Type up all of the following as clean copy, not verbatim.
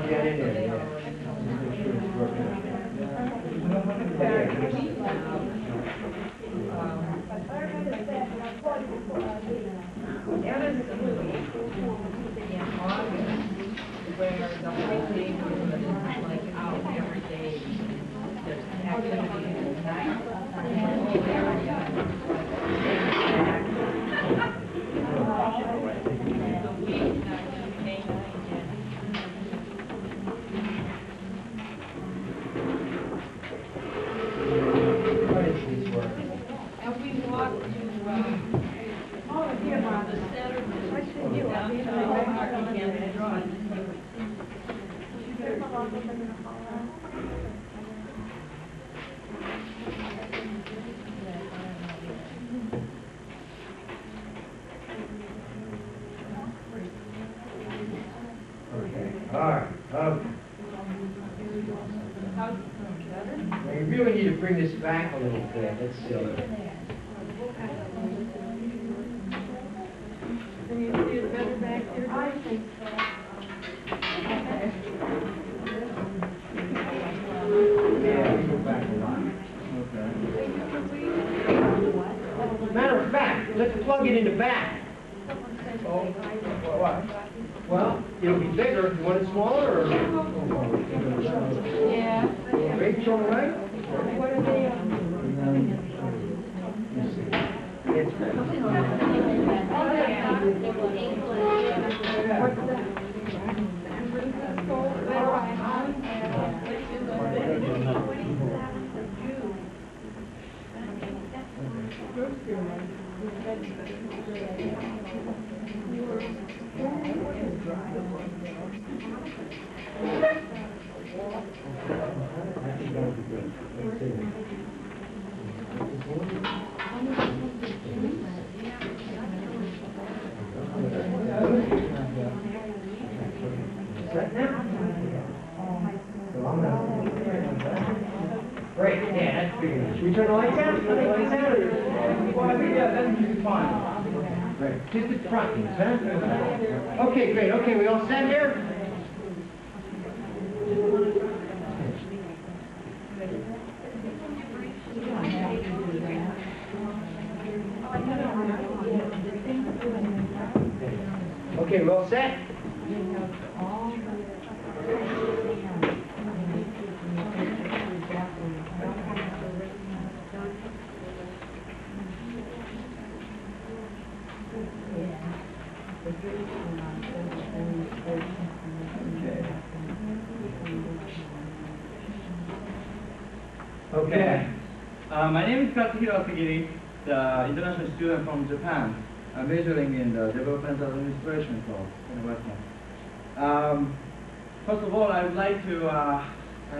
Get in there, yeah. Make sure it's working. There is a movie in August where the whole neighborhood is like out every day. There's activity at night. The whole area is the week that you came and we walked to the center of downtown Campus Drive. Okay, all right. We really need to bring this back a little bit. Let's see. Can you see it better back there? I think so. Yeah, we go back a lot. Okay. Matter of fact, let's plug it in the back. Oh, what? Well, it'll be bigger. You want it smaller or? Yeah. Rates all right? What are they? Great, yeah, that's big enough. Should we turn the lights out? Turn the lights out? Yeah, that's fine. Great. Just the front things, huh? Okay, great. Okay, we all set here? Okay, we all set? Okay. My name is Katsuhiro Asagiri, the international student from Japan, majoring in the development administration course in Western. First of all, I would like to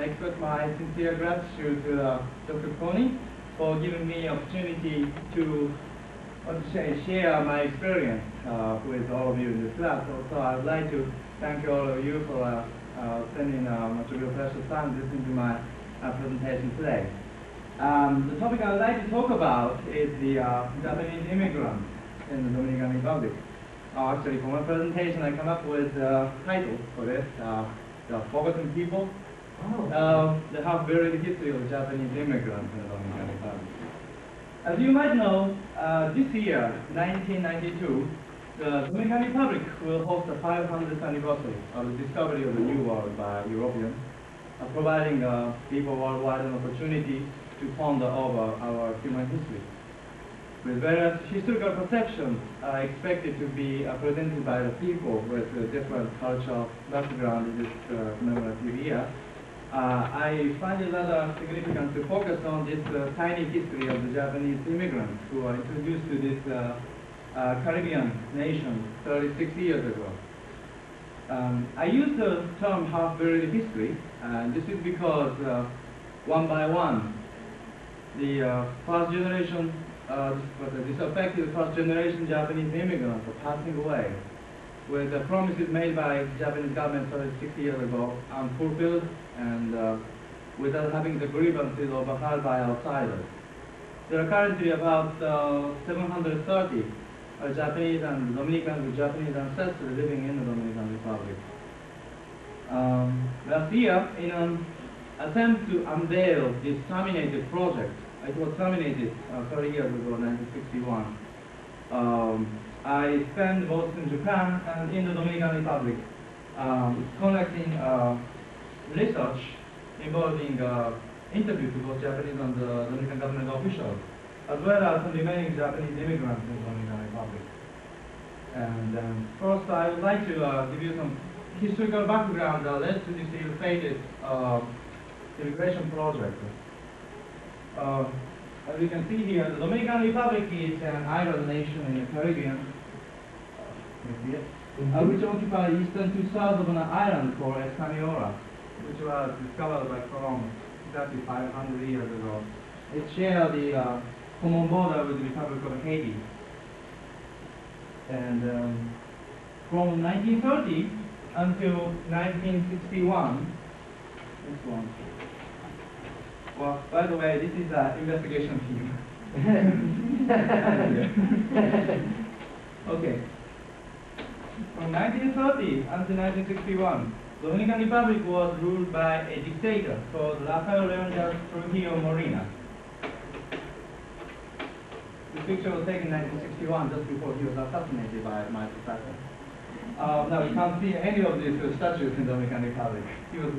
express my sincere gratitude to Dr. Koni for giving me the opportunity to share my experience with all of you in this class. Also, I would like to thank all of you for spending much of your precious time listening to my presentation today. The topic I would like to talk about is the Japanese immigrants in the Dominican Republic. Actually, for my presentation, I come up with a title for this, The Forgotten People. They have buried the history of Japanese immigrants in the Dominican Republic. As you might know, this year, 1992, the Dominican Republic will host the 500th anniversary of the discovery of the New World by Europeans, providing people worldwide an opportunity to ponder over our human history. With various historical perceptions expected to be presented by the people with different cultural background in this commemorative year, I find it rather significant to focus on this tiny history of the Japanese immigrants who were introduced to this Caribbean nation 36 years ago. I use the term half-buried history, and this is because one by one, the first generation, disaffected first generation Japanese immigrants are passing away, with the promises made by the Japanese government 36 years ago unfulfilled, and without having the grievances overheard by outsiders. There are currently about 730 Japanese and Dominican with Japanese ancestors living in the Dominican Republic. Last year, in an attempt to unveil this terminated project, it was terminated 30 years ago, 1961. I spent both in Japan and in the Dominican Republic conducting research involving interviews with both Japanese and Dominican government officials, as well as some remaining Japanese immigrants in the Dominican Republic. And first, I would like to give you some historical background that led to this ill-fated immigration project. As you can see here, the Dominican Republic is an island nation in the Caribbean, which occupies eastern two-thirds of an island called Hispaniola, which was discovered by Columbus exactly 500 years ago. It shares the common border with the Republic of Haiti. And from 1930 until 1961, this one. Well, by the way, this is an investigation team. Okay. From 1930 until 1961, the Dominican Republic was ruled by a dictator called Rafael Leonidas Trujillo Molina. The picture was taken in 1961, just before he was assassinated by my professor. Now, you can't see any of these statues in the Dominican Republic. He was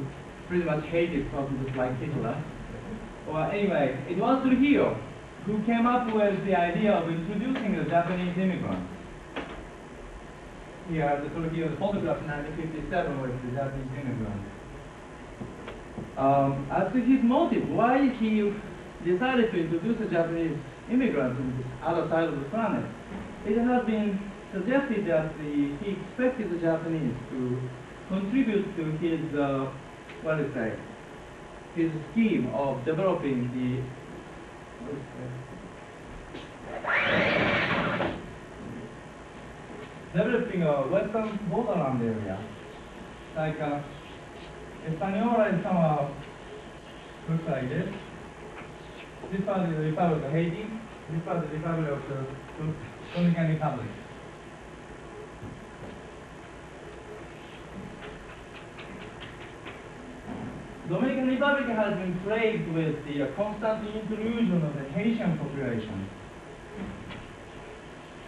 pretty much hated, probably just like Hitler. Well, anyway, it was Trujillo who came up with the idea of introducing the Japanese immigrants. Here, the Trujillo photograph in 1957 with the Japanese immigrants. As to his motive, why he decided to introduce the Japanese immigrants on this other side of the planet, it has been suggested that he expected the Japanese to contribute to his, his scheme of developing the, developing a western borderland area. Like Hispaniola is somehow looks like this. This part is the Republic of Haiti. This part is the Republic of the Dominican Republic. Dominican Republic has been plagued with the constant intrusion of the Haitian population.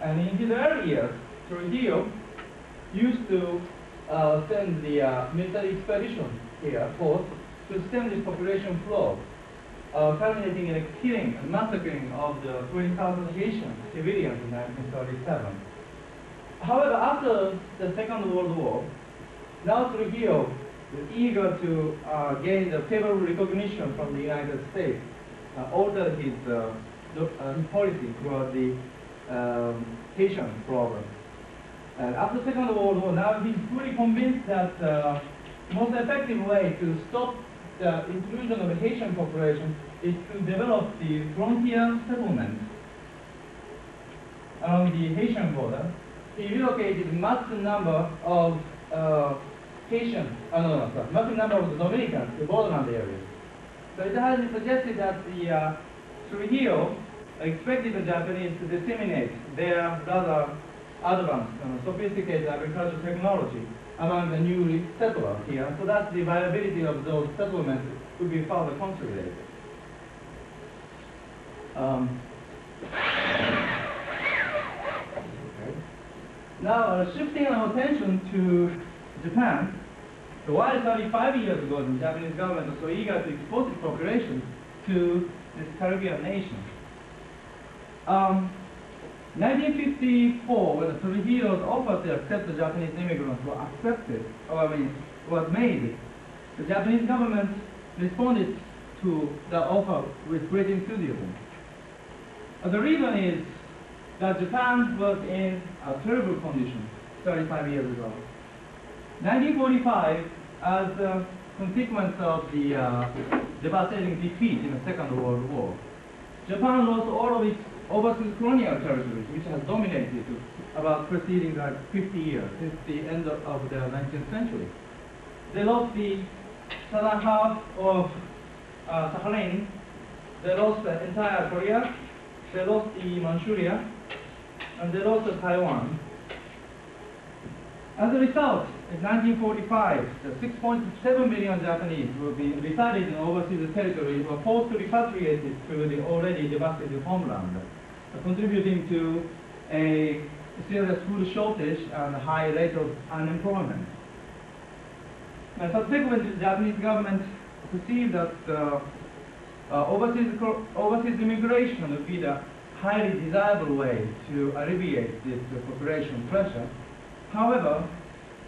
And in his early years, Trujillo used to send the military expedition here, forth, to stem this population flow, culminating in a killing and massacring of the 20,000 Haitian civilians in 1937. However, after the Second World War, now Trujillo is eager to gain the favorable recognition from the United States, altered his policy toward the Haitian problem. And after the Second World War, now he's fully convinced that the most effective way to stop the intrusion of the Haitian population is to develop the frontier settlements along the Haitian border. He relocated massive number of massive number of the Dominicans to borderland areas. So it has been suggested that the Trujillo expected the Japanese to disseminate their rather advanced and sophisticated agricultural technology among the newly settlers here, so that the viability of those settlements could be further consolidated. Now, shifting our attention to Japan, so while 35 years ago the Japanese government was so eager to export its population to this Caribbean nation, 1954, when the Trujillo's offer to accept the Japanese immigrants was made, the Japanese government responded to the offer with great enthusiasm. The reason is that Japan was in a terrible condition 35 years ago. 1945, as a consequence of the devastating defeat in the Second World War, Japan lost all of its overseas colonial territories, which has dominated about preceding 50 years, since the end of the 19th century. They lost the southern half of Sakhalin, they lost the entire Korea, they lost the Manchuria, and they lost Taiwan. As a result, in 1945, the 6.7 million Japanese who resided in overseas territories were forced to repatriate to the already devastated homeland, contributing to a serious food shortage and a high rate of unemployment. And subsequently, the Japanese government perceived that overseas immigration would be the highly desirable way to alleviate this population pressure. However,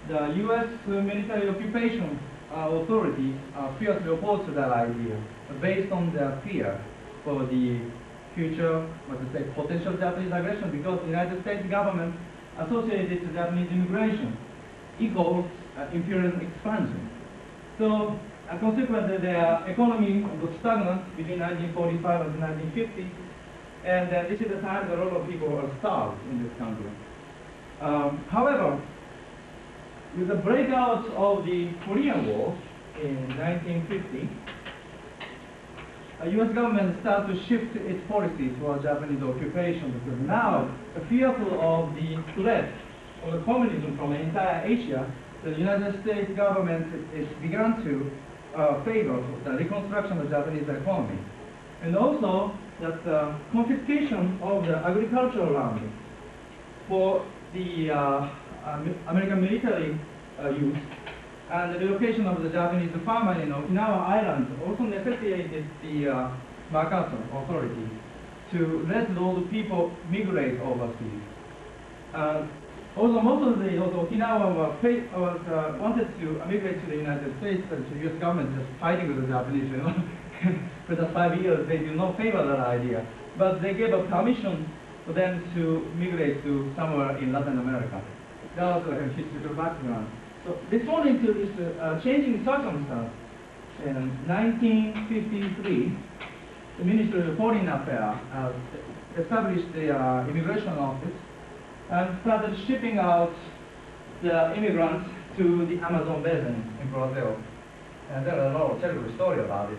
the U.S. military occupation authorities fiercely opposed to that idea, based on their fear for the future, potential Japanese aggression, because the United States government associated Japanese immigration equals imperial expansion. So, consequently, their economy was stagnant between 1945 and 1950, and this is the time that a lot of people were starved in this country. However, with the breakout of the Korean War in 1950, the U.S. government started to shift its policy towards Japanese occupation, because now, fearful of the threat of the communism from the entire Asia, the United States government began to favor the reconstruction of the Japanese economy. And also, that confiscation of the agricultural land for the American military use and the relocation of the Japanese farmers in Okinawa Island also necessitated the MacArthur authority to let those people migrate overseas. Also, most of the Okinawa wanted to migrate to the United States, but the U.S. government just fighting with the Japanese, For the 5 years, they do not favor that idea. But they gave a permission for them to migrate to somewhere in Latin America. That was a historical background. So, responding to this changing circumstance, in 1953, the Ministry of Foreign Affairs established the immigration office and started shipping out the immigrants to the Amazon basin in Brazil. And there are a lot of terrible stories about it,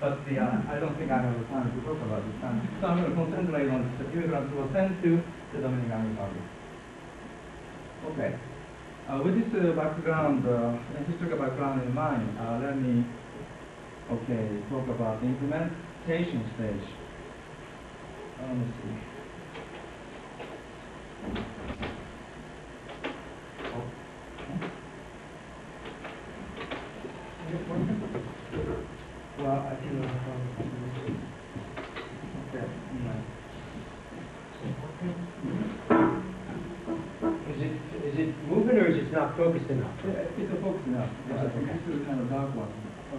but I don't think I have the time to talk about this. So I'm going to concentrate on the immigrants who were sent to the Dominican Republic. Okay. With this background, historical background in mind, let me talk about the implementation stage. Let me see. Well, I think okay. Is it moving or is it not focused enough? It's a focus enough. Yeah, Okay. this is kind of dark one.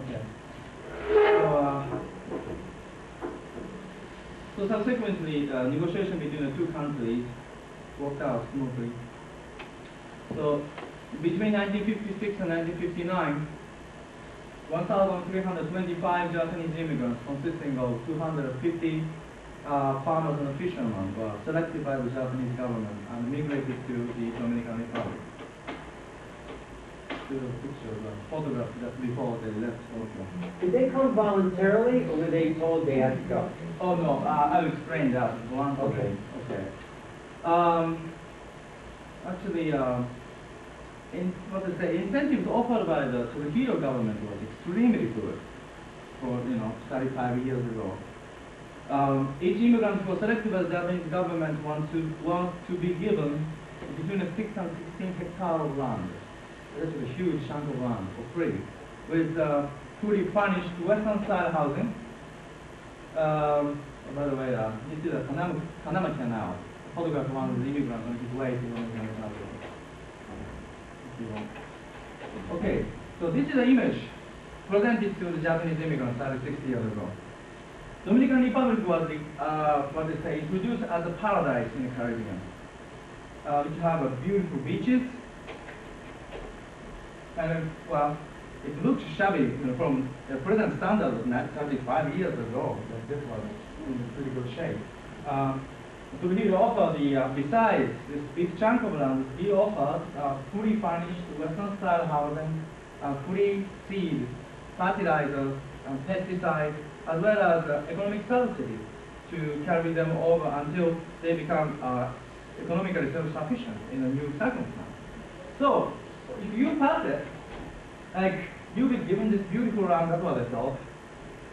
Okay. So subsequently, negotiation between the two countries worked out smoothly. So between 1956 and 1959, 1,325 Japanese immigrants consisting of 250 farmers and fishermen were selected by the Japanese government and migrated to the Dominican Republic. This is a picture of a photograph just before they left Tokyo. Did they come voluntarily or were they told they had to go? Oh no, I'll explain that once. Okay. Okay. Actually, incentives offered by the Trujillo government was extremely good for 35 years ago. Each immigrant who was selected by the Japanese government wants to be given between 6 and 16 hectares of land. This is a huge chunk of land for free, with fully furnished Western-style housing. By the way, this is a Panama Canal. Photograph of one of the immigrants on his way to the Dominican Republic. Okay, so this is an image presented to the Japanese immigrants 60 years ago. Dominican Republic was introduced as a paradise in the Caribbean, which have beautiful beaches, and well, it looks shabby from the present standard of 35 years ago. That this was in pretty good shape. So we offer besides this big chunk of land, we offer fully furnished Western-style housing, free seed, fertilizers, and pesticides, as well as economic subsidies to carry them over until they become economically self-sufficient in a new circumstance. So, if you pass it, like, you'll be given this beautiful land as well as all,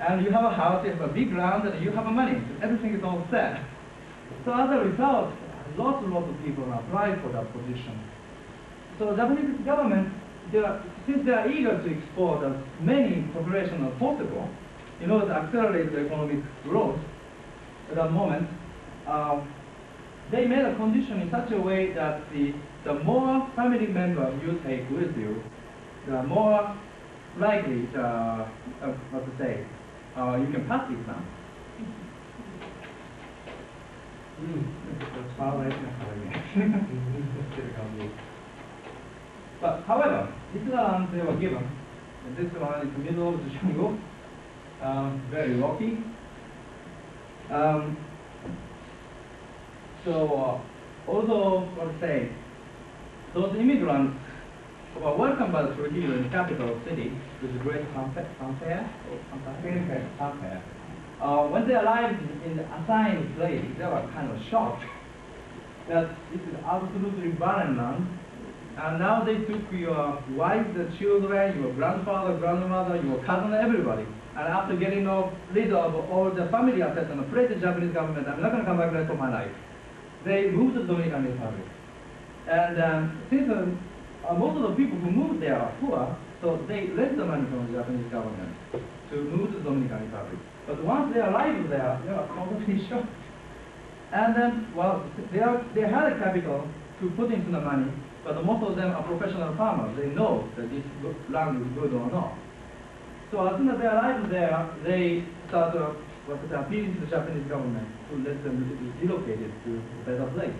and you have a house, you have a big land, and you have money, everything is all set. So as a result, lots and lots of people apply for that position. So the Japanese government, since they are eager to export as many population as possible, in order to accelerate the economic growth at that moment, they made a condition in such a way that the more family members you take with you, the more likely, you can pass the exam. That's far away But however, this is the land they were given, and this one is the middle of the jungle, very rocky. Although, those immigrants were welcomed by the Trujillo in the capital city with a great fanfare. When they arrived in the assigned place, they were kind of shocked that this is absolutely barren land. And now they took your wife, the children, your grandfather, grandmother, your cousin, everybody. And after getting rid of all the family assets and afraid the Japanese government, I'm not going to come back rest of my life. They moved to the Dominican Republic. And since most of the people who moved there are poor, so they lent the money from the Japanese government to move to the Dominican Republic. But once they arrived there, they were completely shocked. And then, well, they had a capital to put into the money, but most of them are professional farmers. They know that this land is good or not. So as soon as they arrived there, they started appealing to the Japanese government to let them be relocated to a better place.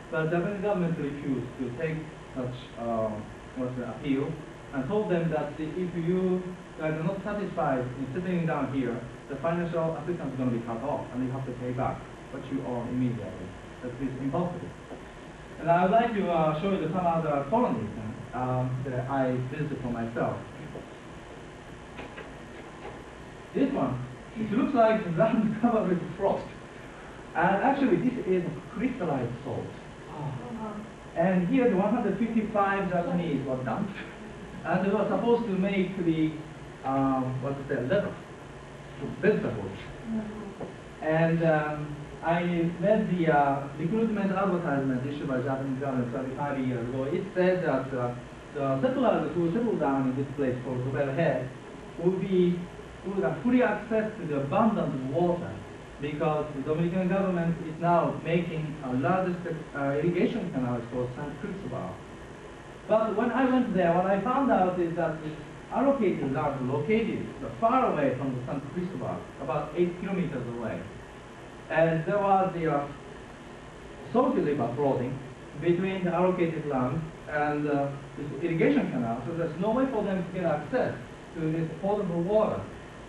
But the Japanese government refused to take such appeal and told them that if you are not satisfied in settling down here, the financial assistance is going to be cut off and you have to pay back what you own immediately. That is impossible. And I would like to show you some other colonies that I visited for myself. This one, it looks like the land is covered with frost. And actually, this is crystallized salt. And here, the 155 Japanese were dumped, and they were supposed to make the leather, vegetables. And I read the recruitment advertisement issued by Japanese government 35 years ago. It said that the settlers who settled down in this place called Head would have free access to the abundant water, because the Dominican government is now making a largest irrigation canal called San Cristobal. But when I went there, what I found out is that this allocated land located far away from the San Cristobal, about 8 kilometers away. And there was the Salty River floating between the allocated land and this irrigation canal, so there's no way for them to get access to this potable water.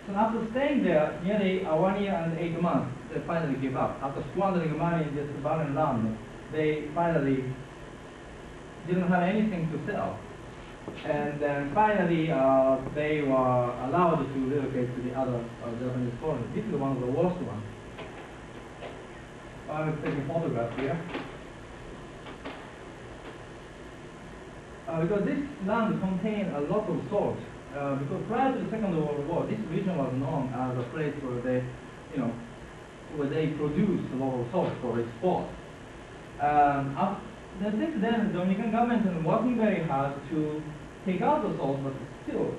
So after staying there nearly 1 year and 8 months, they finally gave up. After squandering money in this barren land, they finally didn't have anything to sell. And then finally, they were allowed to relocate to the other Japanese colony. This is one of the worst ones. I'm taking photographs here. Because this land contained a lot of salt. Because prior to the Second World War, this region was known as a place where they, where they produced a lot of salt for export. Since then, the Dominican government is working very hard to take out the salt, but still,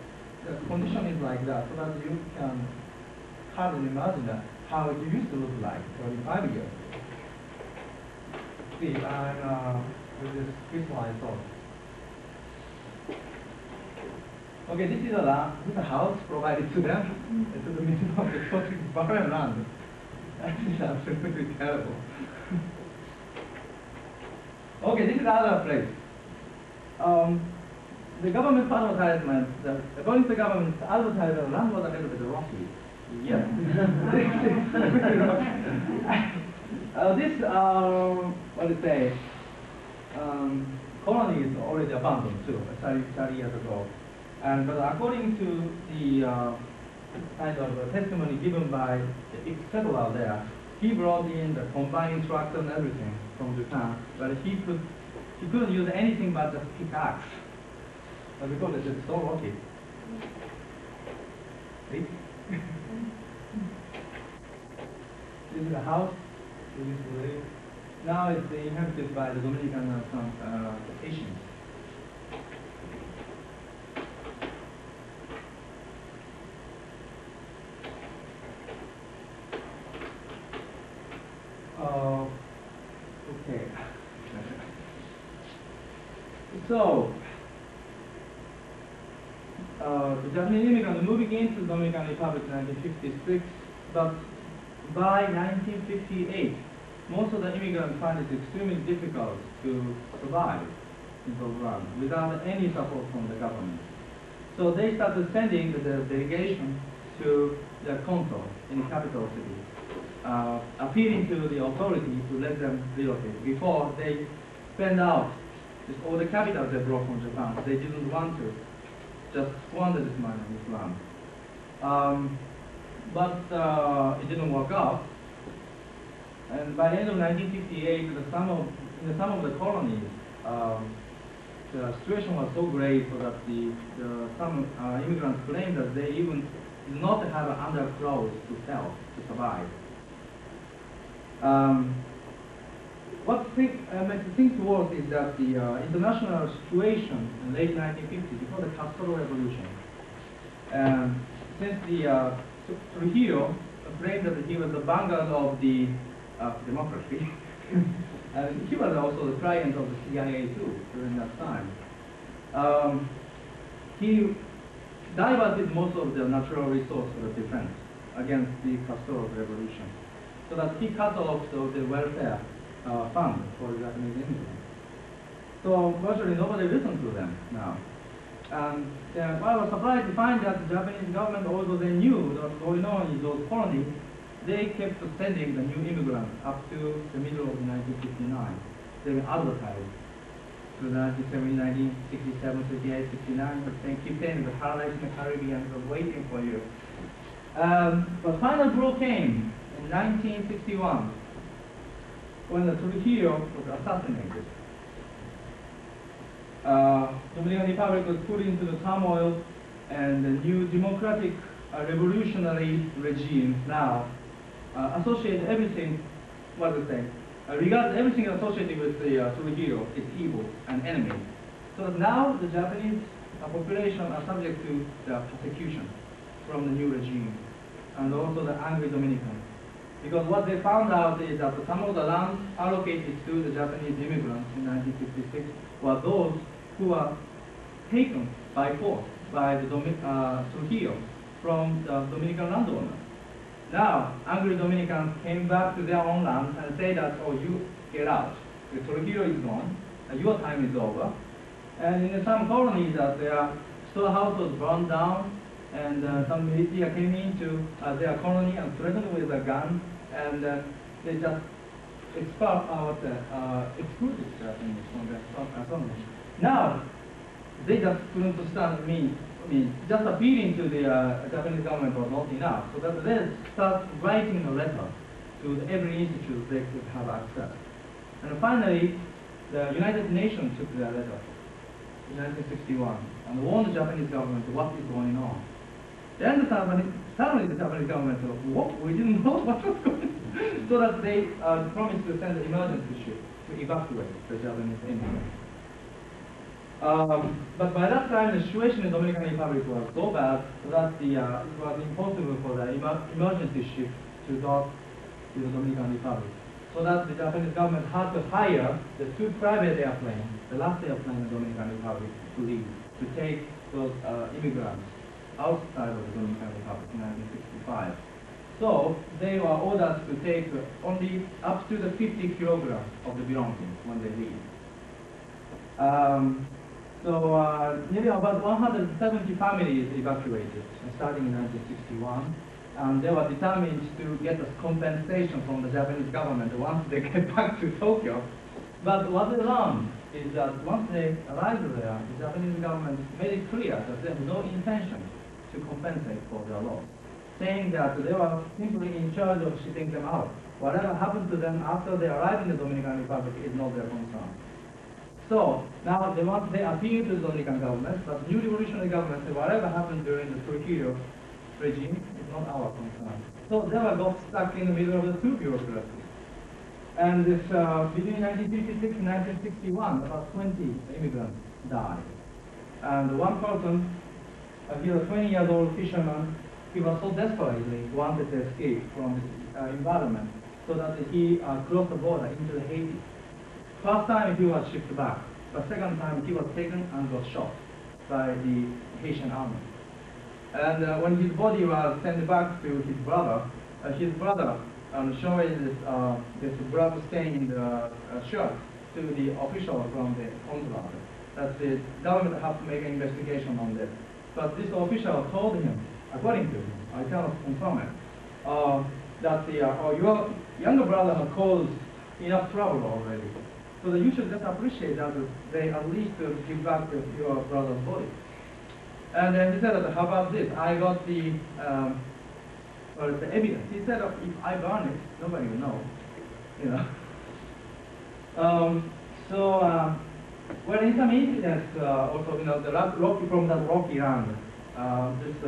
the condition is like that, so that you can hardly imagine how it used to look like 35 years ago. See, I'm with this crystallized salt. Okay, this is a house provided to them. It's in the middle of the totally barren land. This is absolutely terrible. Okay, this is another place. The government advertisement, according to the government advertisement, the land was a little bit rocky. Yes. This, what do you say, colony is already abandoned too, 30 years ago. But according to the kind of testimony given by the ex-settler there, he brought in the combine tractor and everything from Japan, but he could he couldn't use anything but just pickaxe. Because it's just so rocky. See? This is the house we used to live. Now it's inhabited by the Dominican Asians. Okay. So, the Japanese immigrants moving into the Dominican Republic in 1956, but by 1958, most of the immigrants find it extremely difficult to survive in the land without any support from the government. So they started sending the delegation to the consul in the capital city, appealing to the authority to let them relocate before they spend out all the capital they brought from Japan. They didn't want to just squander this money on this land. But it didn't work out. And by the end of 1958, in some of the colonies, the situation was so grave that some immigrants claimed that they even did not have underclothes to sell to survive. What makes things worse is that the international situation in the late 1950s, before the Castro Revolution, since the Trujillo claimed that he was the vanguard of the democracy, and he was also the client of the CIA too during that time. He diverted most of the natural resources for defense against the Castro Revolution, so that he cut off the welfare fund for the Japanese immigrants. So virtually nobody listened to them now. And I was surprised to find that the Japanese government, although they knew what was going on in those colonies, they kept sending the new immigrants up to the middle of 1959. They were advertised to 1970, 1967, 68, 69, but they keep saying the paradise in the Caribbean was waiting for you. But final blow came in 1961 when the Trujillo was assassinated. Dominican Republic was put into the turmoil, and the new democratic revolutionary regime now associates everything, regards everything associated with the Trujillo as evil and enemy. So that now the Japanese population are subject to the persecution from the new regime, and also the angry Dominicans. Because what they found out is that some of the land allocated to the Japanese immigrants in 1956 were those who were taken by force by the Trujillo from the Dominican landowners. Now, angry Dominicans came back to their own land and said that, oh, you get out. The Trujillo is gone, your time is over. And in some colonies, their storehouse was burned down, and some militia came into their colony and threatened with a gun, and they just excluded Japanese from their colony. Now, they just couldn't stand just appealing to the Japanese government was not enough, so that they start writing a letter to every institute they could have access. And finally, the United Nations took their letter in 1961 and warned the Japanese government what is going on. Then suddenly the Japanese government said, what? We didn't know what was going on. So that they promised to send an emergency ship to evacuate the Japanese immigrants. But by that time, the situation in the Dominican Republic was so bad that it was impossible for the emergency ship to dock to the Dominican Republic. So that the Japanese government had to hire the 2 private airplanes, the last airplane in the Dominican Republic, to leave, to take those immigrants outside of the Dominican Republic in 1965. So they were ordered to take only up to the 50 kilograms of the belongings when they leave. Nearly about 170 families evacuated starting in 1961, and they were determined to get a compensation from the Japanese government once they get back to Tokyo. But what they learned is that once they arrived there, the Japanese government made it clear that they have no intention to compensate for their loss, saying that they were simply in charge of shipping them out. Whatever happened to them after they arrived in the Dominican Republic is not their concern. So now they appeal to the Dominican government, but the new revolutionary government said whatever happened during the Trujillo regime is not our concern. So they were got stuck in the middle of the two bureaucracies. And this, between 1956 and 1961, about 20 immigrants died. And one person, he was a 20-year-old fisherman, he was so desperately wanted to escape from his environment, so that he crossed the border into Haiti. First time he was shipped back, but second time he was taken and was shot by the Haitian army. And when his body was sent back to his brother showing this blood stain in the shirt to the official from the consulate that the government has to make an investigation on this. But this official told him, according to him, I cannot confirm it, that your younger brother has caused enough trouble already. So that you should just appreciate that they at least give back your brother's body. And then he said, how about this? I got the evidence. He said, if I burn it, nobody will know. You know. Well, in some incidents, also, you know, from that rocky land, this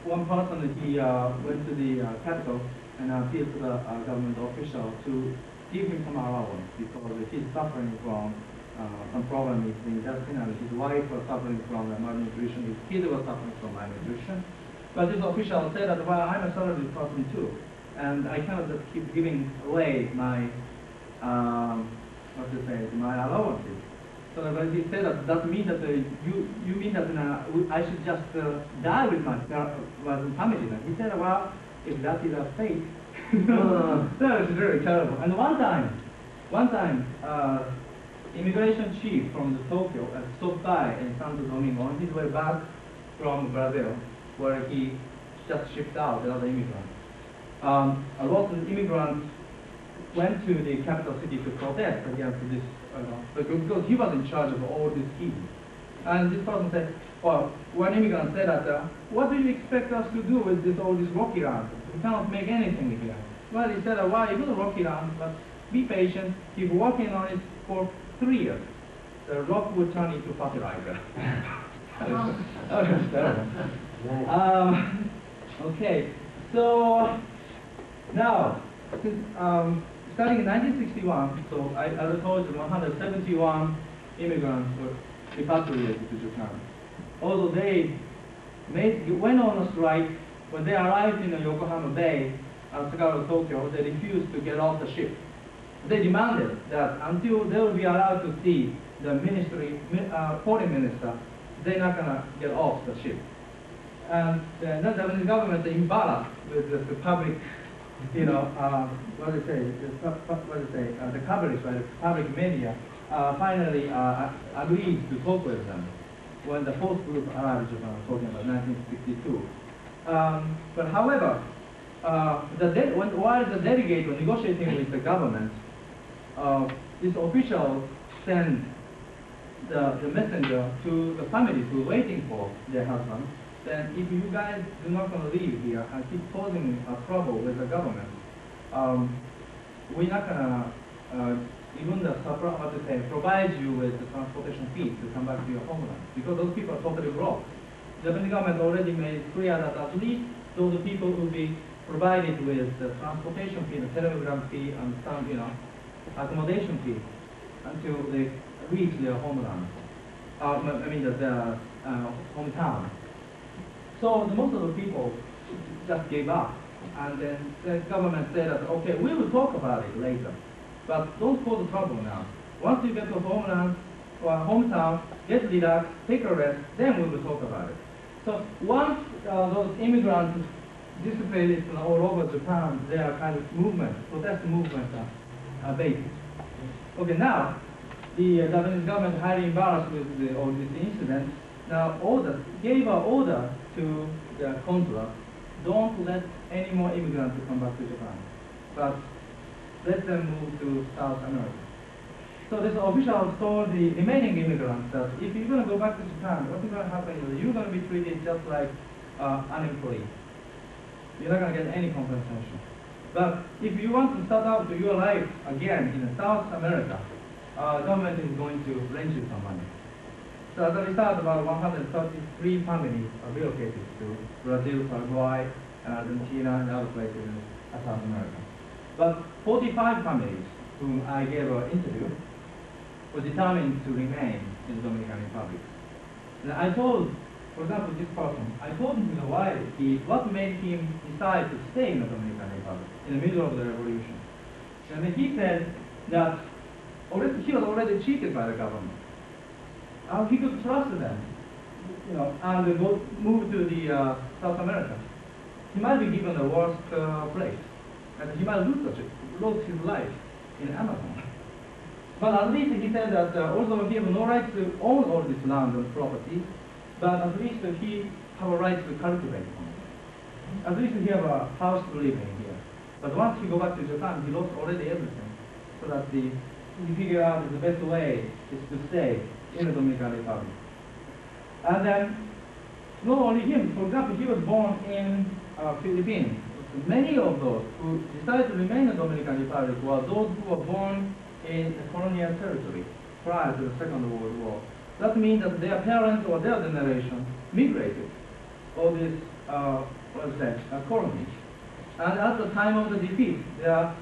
one person, he went to the capital and appealed to the government official to give him some allowance because he's suffering from some problem with the intestine, and his wife was suffering from malnutrition, his kid was suffering from malnutrition. But this official said that, well, I'm a salaried person too, and I cannot just keep giving away my, my allowances. So he said that means that you mean that I should just die with my family. And he said, well, if that is a fate, that is very terrible. And one time, immigration chief from the Tokyo stopped by in Santo Domingo on his way back from Brazil, where he just shipped out another immigrant. A lot of immigrants went to the capital city to protest against this, because he was in charge of all these keys. And this person said, well, one immigrant said that, what do you expect us to do with all these rocky lands? We cannot make anything here. Well, he said, well, it was a rocky land, but be patient, keep working on it for 3 years. The rock will turn into fertilizer. That was terrible. Okay, so now, since, starting in 1961, so as I told you, 171 immigrants were repatriated to Japan. Although they went on a strike, when they arrived in Yokohama Bay, Sakura, Tokyo, they refused to get off the ship. They demanded that until they will be allowed to see the foreign minister, they're not going to get off the ship. And the Japanese government, embarrassed with the public, you know, the coverage by the public media, finally agreed to talk with them when the fourth group arrived in Japan, talking about 1962. But however, while the delegate was negotiating with the government, this official sent the messenger to the families who were waiting for their husbands. Then if you guys do not want to leave here and keep causing trouble with the government, we're not going to even provide you with the transportation fees to come back to your homeland, because those people are totally broke. The Japanese government already made it clear that at least those people will be provided with the transportation fee, the telegram fee, and some, you know, accommodation fee until they reach their homeland. Hometown. So most of the people just gave up, and then the government said that, okay, we will talk about it later, but don't cause trouble now. Once you get to homeland or hometown, get relaxed, take a rest, then we will talk about it. So once those immigrants dissipated all over Japan, their kind of movement, protest movement, abated. Okay, now the Japanese government, highly embarrassed with all these incidents, now gave an order to the consulate, don't let any more immigrants to come back to Japan, but let them move to South America. So this official told the remaining immigrants that if you're going to go back to Japan, what's going to happen is you're going to be treated just like unemployed. You're not going to get any compensation. But if you want to start out your life again in South America, government is going to lend you some money. So as a result, about 133 families are relocated to Brazil, Paraguay, and Argentina, and other places in South America. But 45 families whom I gave an interview were determined to remain in the Dominican Republic. And I told, for example, this person, I told him why what made him decide to stay in the Dominican Republic in the middle of the revolution. And he said that he was already cheated by the government. He could trust them, and move to the South America. He might be given the worst place, and he might lose his life in Amazon. But at least he said that although he has no right to own all this land and property, but at least he have a right to cultivate it. At least he have a house to live in here. But once he go back to Japan, he lost already everything. So that he figured out that the best way is to stay in the Dominican Republic. And then, not only him, for example, he was born in Philippines. Many of those who decided to remain in the Dominican Republic were those who were born in the colonial territory prior to the Second World War. That means that their parents or their generation migrated all these colonies. And at the time of the defeat, their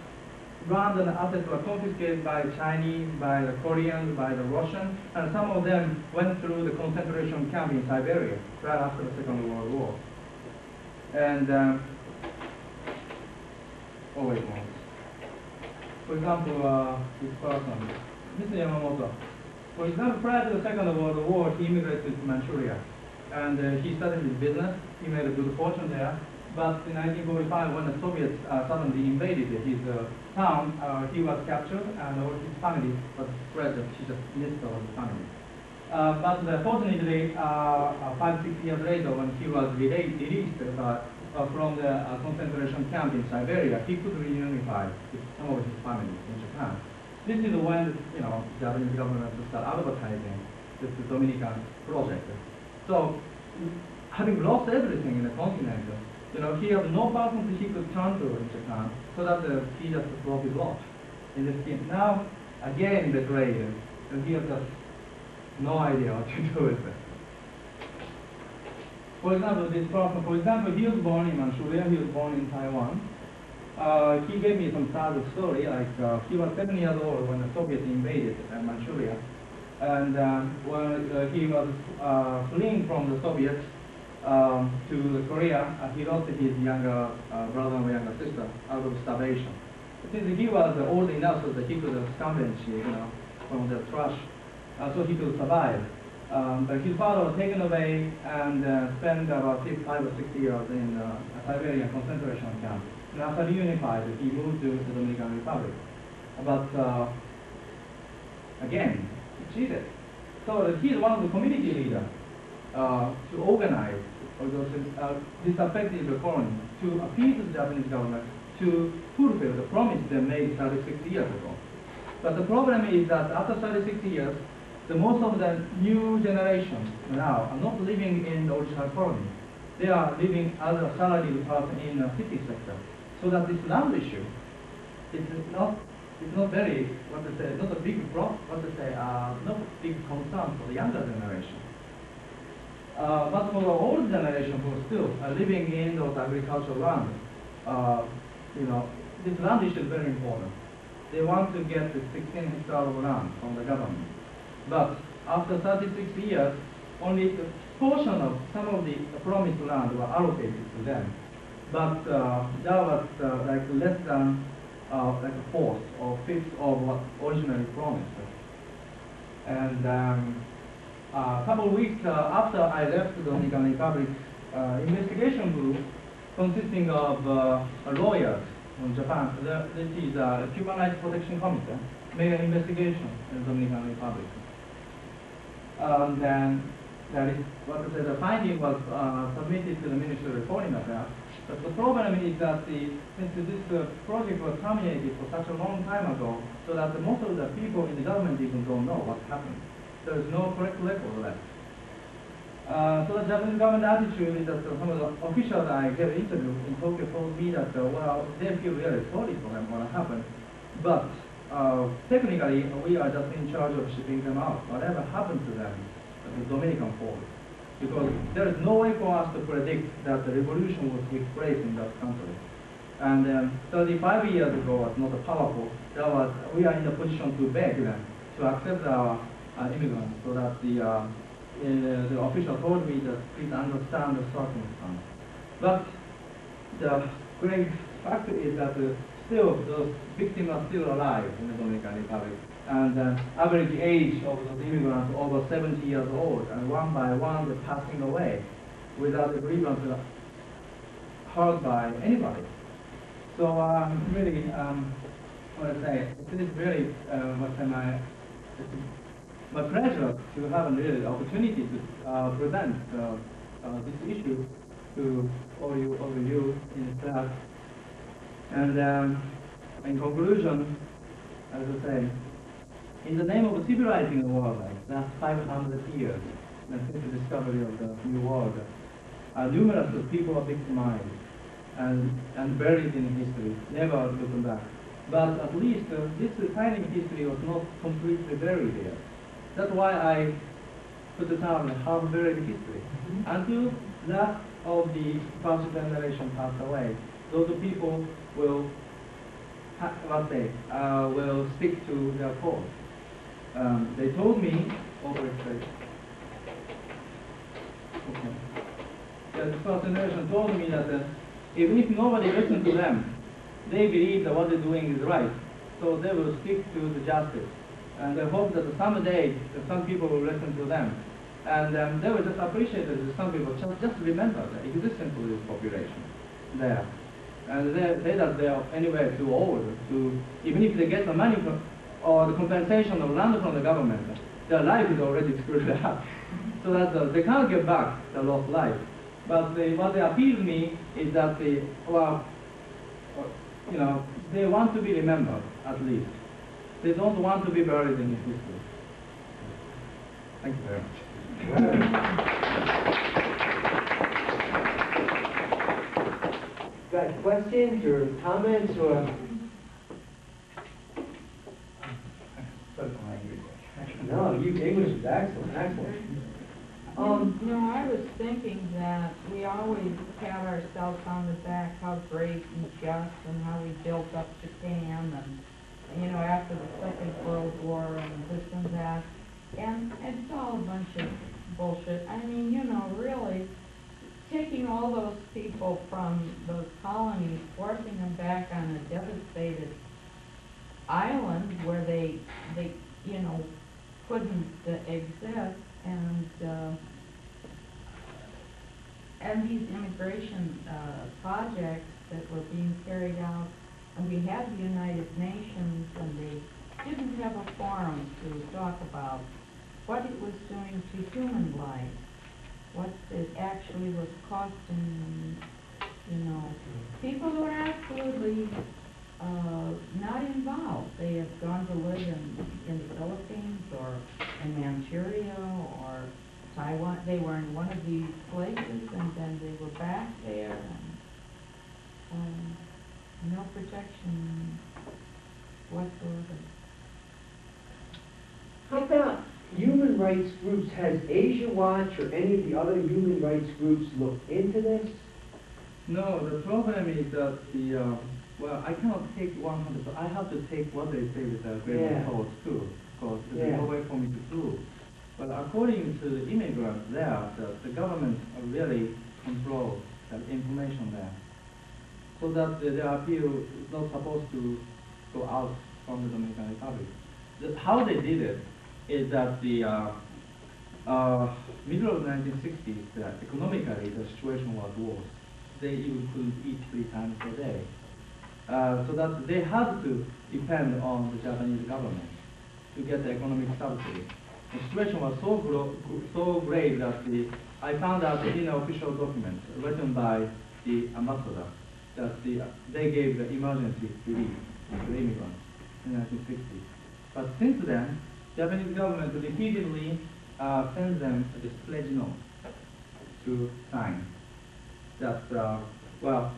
land and assets were confiscated by the Chinese, by the Koreans, by the Russians, and some of them went through the concentration camp in Siberia right after the Second World War. And wait a moment. For example, this person, Mr. Yamamoto. For example, prior to the Second World War, he immigrated to Manchuria, and he started his business. He made a good fortune there. But in 1945, when the Soviets suddenly invaded his town, he was captured, and all his family was spread. He just missed all his family. But fortunately, 5-6 years later, when he was released from the concentration camp in Siberia, he could reunify with some of his family in Japan. This is when the Japanese government started advertising this Dominican project. So, having lost everything in the continent, he had no person he could turn to in Japan, so that he just broke his law in this scheme. Now, again, the grade, and he has just no idea what to do with it. For example, this person, he was born in Manchuria, he was born in Taiwan. He gave me some sad story, like he was 7 years old when the Soviets invaded Manchuria. And when he was fleeing from the Soviets, to Korea, he lost his younger brother and younger sister out of starvation. Since he was old enough so that he could scavenge, from the trash, so he could survive. But his father was taken away and spent about 5 or 6 years in a Siberian concentration camp. And after reunified, he moved to the Dominican Republic. But again, he cheated. So he's one of the community leaders to organize disaffected the colony, to appease the Japanese government to fulfill the promise they made 36 years ago. But the problem is that after 36 years, most of the new generation now are not living in the original colony. They are living as a salaried person in the city sector. So that this land issue is not very, not a big not a big concern for the younger generation. But for the old generation who still are living in those agricultural lands, this land issue is very important. They want to get the 16 hectares of land from the government. But after 36 years, only a portion of some of the promised land were allocated to them. But that was less than a fourth or fifth of what originally promised. And a couple of weeks after I left the Dominican Republic, investigation group consisting of lawyers from Japan, this is a Human Rights Protection Committee, made an investigation in the Dominican Republic. Then the finding was submitted to the Ministry of Foreign Affairs. But the problem is that since this project was terminated for such a long time ago, so that most of the people in the government even don't know what happened. There is no correct record left. So the Japanese government attitude is that some of the officials I gave an interview in Tokyo told me that, well, they feel really sorry for them what happened, but technically, we are just in charge of shipping them out. Whatever happened to them, the Dominican fault. Because there is no way for us to predict that the revolution will take place in that country. And 35 years ago was not powerful. We are in a position to beg them to accept our immigrants, so that the official told me that please understand the circumstance. But the great fact is that still those victims are still alive in the Dominican Republic. And the average age of those immigrants over 70 years old, and one by one they're passing away without a grievance heard by anybody. So really, what I say, it is really my pleasure to have a really opportunity to present this issue to all you in class. And in conclusion, as I say, in the name of civilizing the world, last 500 years, since the discovery of the New World, numerous people are victimized and buried in history, never looking back. But at least this tiny history was not completely buried there. That's why I put the term half-buried history. Until that of the first generation passed away, those people will, will stick to their cause. They told me, the first generation told me that even if nobody listened to them, they believe that what they're doing is right. So they will stick to the justice. And they hope that someday some people will listen to them. And they will just appreciate that some people just remember the existence of this population there. And they say that they are anyway too old to, even if they get the money from, or the compensation of land from the government, their life is already screwed up. So that they can't get back the lost life. But what they appeal to me is that they want to be remembered, at least. They don't want to be buried in history. Thank you very much. Got questions or comments or? No, English is excellent, excellent. I was thinking that we always pat ourselves on the back how great and just and how we built up Japan and, after the Second World War and this and that. And it's all a bunch of bullshit. I mean, really taking all those people from those colonies, forcing them back on a devastated island where they couldn't exist, and these immigration projects that were being carried out, and we had the United Nations, and they didn't have a forum to talk about what it was doing to human life, what it actually was costing, people who are absolutely not involved. They have gone to live in the Philippines or in Manchuria or Taiwan. They were in one of these places and then they were back there and no protection whatsoever. How about human rights groups? Has Asia Watch or any of the other human rights groups looked into this? No, the problem is that well, I cannot take 100%. I have to take what they say with a grain of salt too, because there's no way for me to prove. But according to the immigrants there, the government really controls that information there, so that their appeal is not supposed to go out from the Dominican Republic. How they did it is that the middle of the 1960s, economically the situation was worse. They even couldn't eat 3 times a day. So that they had to depend on the Japanese government to get the economic subsidy. The situation was so grave that I found out in an official document written by the ambassador that they gave the emergency relief to the immigrants in 1960. But since then, Japanese government repeatedly sends them this pledge note to sign that, well,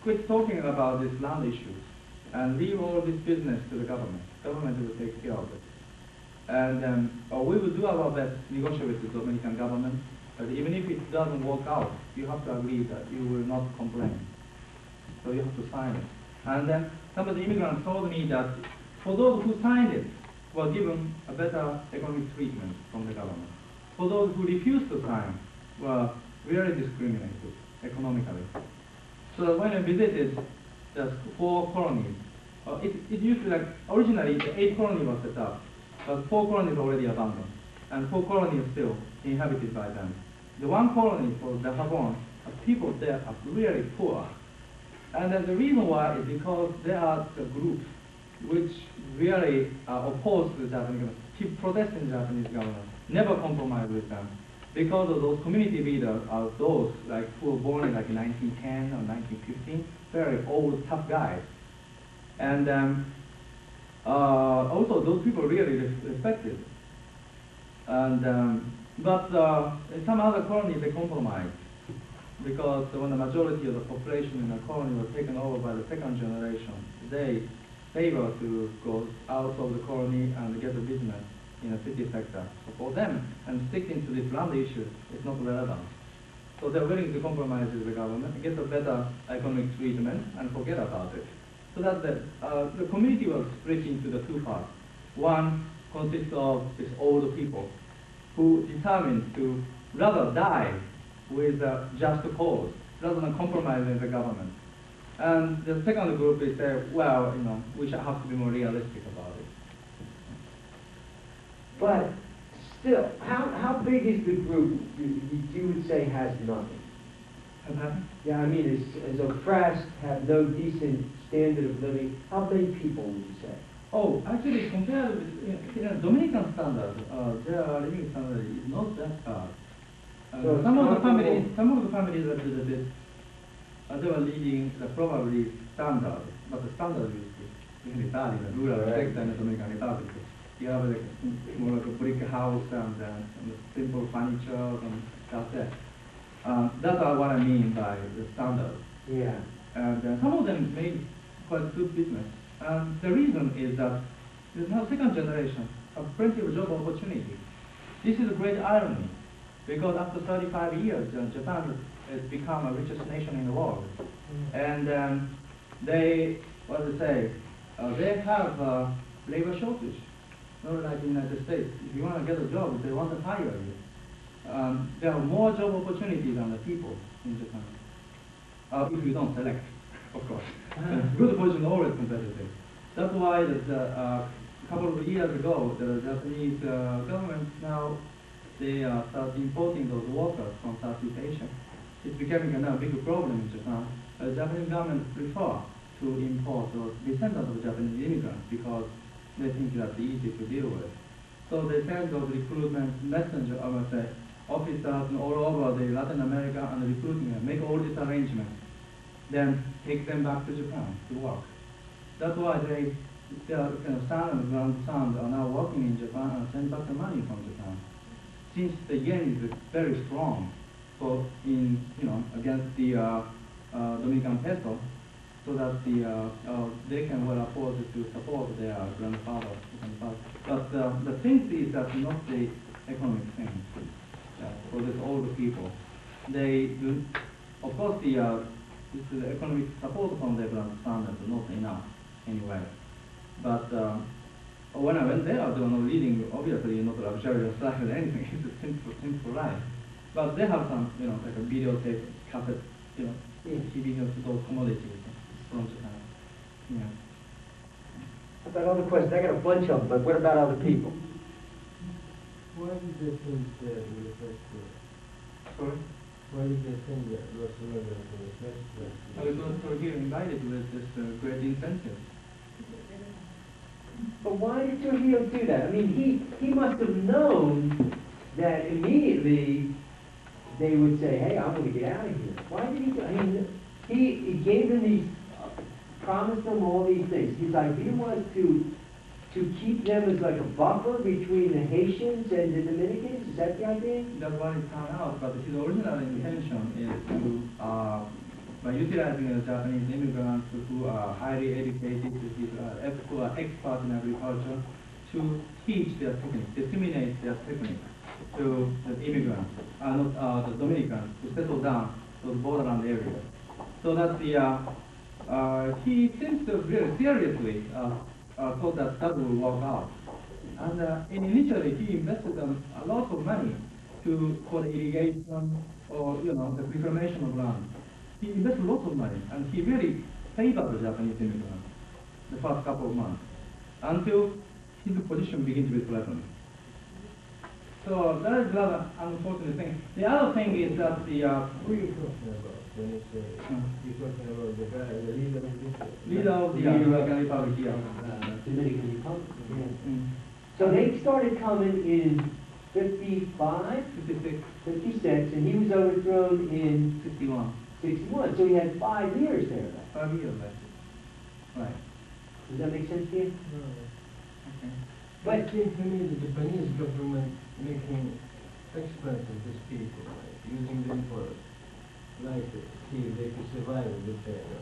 quit talking about these land issues. and leave all this business to the government. Government will take care of it. And we will do our best to negotiate with the Dominican government, but even if it doesn't work out, you have to agree that you will not complain. So you have to sign it. And then some of the immigrants told me that for those who signed it, were given a better economic treatment from the government. For those who refused to sign, were very discriminated economically. So when I visited the 4 colonies, it used to originally the 8 colonies were set up, but 4 colonies already abandoned, and 4 colonies still inhabited by them. The 1 colony for the Gabon, people there are really poor. And the reason why is because there are the groups which really oppose the Japanese government, keep protesting the Japanese government, never compromise with them. Because of those community leaders are those who were born in 1910 or 1915, very old, tough guys. And also those people really respected. And but in some other colonies they compromised, because when the majority of the population in the colony was taken over by the 2nd generation, they favor to go out of the colony and get a business in a city sector. So for them, and sticking to this land issue is not relevant. So they're willing to compromise with the government, get a better economic treatment, and forget about it. So that the community was split into the 2 parts. One consists of these older people who determined to rather die with a just cause rather than compromise with the government. And the second group is well, we should have to be more realistic about it. But still, how big is the group you would say has nothing? Has happened? Yeah, I mean, is oppressed, have no decent standard of living. How many people would you say? Oh, actually, compared with Dominican standard, their living standard is not that bad. So some of the families are a little bit, they were leading the probably standard, but the standard is in Italy, the rural sector in the Dominican Republic. You have more like a brick house and simple furniture, and that's it. That's what I mean by the standard. Yeah. And some of them made quite good business. And the reason is that there's now 2nd generation have plenty of job opportunity. This is a great irony, because after 35 years, Japan has become the richest nation in the world. And they, they have a labor shortage. Not like in the United States. If you want to get a job, they want to hire you. There are more job opportunities than the people in Japan. If you don't select, of course. Good fortune always competitive. That's why a couple of years ago, the Japanese government now, they start importing those workers from Southeast Asia. It's becoming a big problem in Japan. The Japanese government prefer to import those descendants of Japanese immigrants because they think that's easy to deal with. So they send those recruitment messenger, officers all over the Latin America and recruiting them, make all these arrangements, then take them back to Japan to work. That's why their son and grandson are now working in Japan and send back the money from Japan. Since the yen is very strong, so against the Dominican peso, so that they can well afford to support their grandfather. But the thing is that not the economic thing for these older people. They do, of course, the economic support from their grandson is not enough anyway. But when I went there, they were not leading, obviously, not a luxurious life or anything. It's a simple life. But they have some, like a videotape, cassette, TV, those commodities from Japan. Yeah. About other questions, I got a bunch of them, but what about other people? Why did they think that in the first place? Sorry? Why did they think that was relevant in the first place? Because here invited with this great incentive. But why did Trujillo do that? I mean, he must have known that immediately they would say, hey, I'm going to get out of here. Why did he do I mean, he gave them these, promised them all these things. His idea was to keep them as like a buffer between the Haitians and the Dominicans? Is that the idea? That's what it turned out, but his original intention is to by utilizing the Japanese immigrants who are highly educated, who are experts in agriculture, to teach their technique, disseminate their technique to the immigrants, not the Dominicans, to settle down those borderland areas. So that he seems to very seriously thought that will work out. And initially he invested a lot of money for the irrigation or the reclamation of land. He invested lots of money, and he really favored the Japanese immigrants the first couple of months until his position began to be threatened. So that is another unfortunate thing. The other thing is that Who are you talking about when you say you're talking about the guy, the leader of this? Leader of the Dominican Republic here. Dominican Republic, yeah. Mm. So they started coming in 55, 56, 56, and he was overthrown in 61. 61. So he had 5 years there. 5 years left. Right. Does that make sense to you? No. Okay. But it seems to me the Japanese government making expensive these people, like using them for, like, see if they could survive in the area.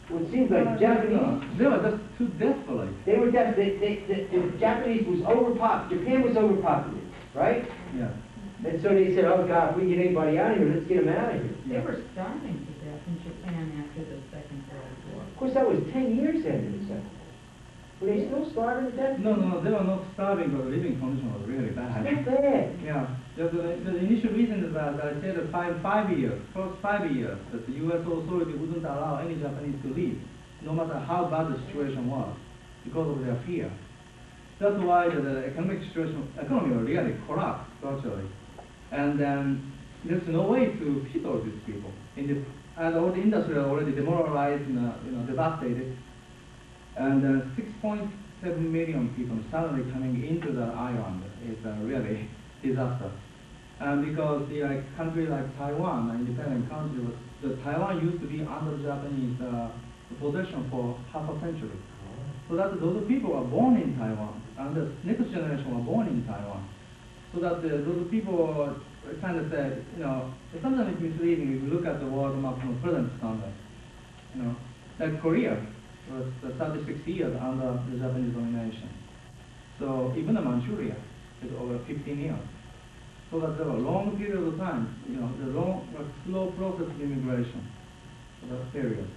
Well, it seems like Japanese, They were just too desperate. they were the Japanese was Japan was overpopulated, right? Yeah. And so they said, oh God, if we get anybody out of here, let's get them out of here. They were starving to death in Japan after the Second World War. Of course, that was 10 years after the second. Were they still starving to death? No, they were not starving, but the living condition was really bad. Not bad. Yeah, the initial reason is that I said that first 5 years, that the U.S. authority wouldn't allow any Japanese to leave, no matter how bad the situation was, because of their fear. That's why the economy really collapsed virtually. And then there's no way to feed all these people. And all the industry are already demoralized and devastated. And 6.7 million people suddenly coming into the island is really disaster. And because the country like Taiwan, an independent country, Taiwan used to be under Japanese possession for half a century. So that those people are born in Taiwan, and the next generation were born in Taiwan. So that those people kind of said, sometimes it's misleading if you look at the world map from present standard. Like Korea was 36 years under the Japanese domination. So even Manchuria is over 15 years. So that there were long period of time, the long, slow process of immigration for that period.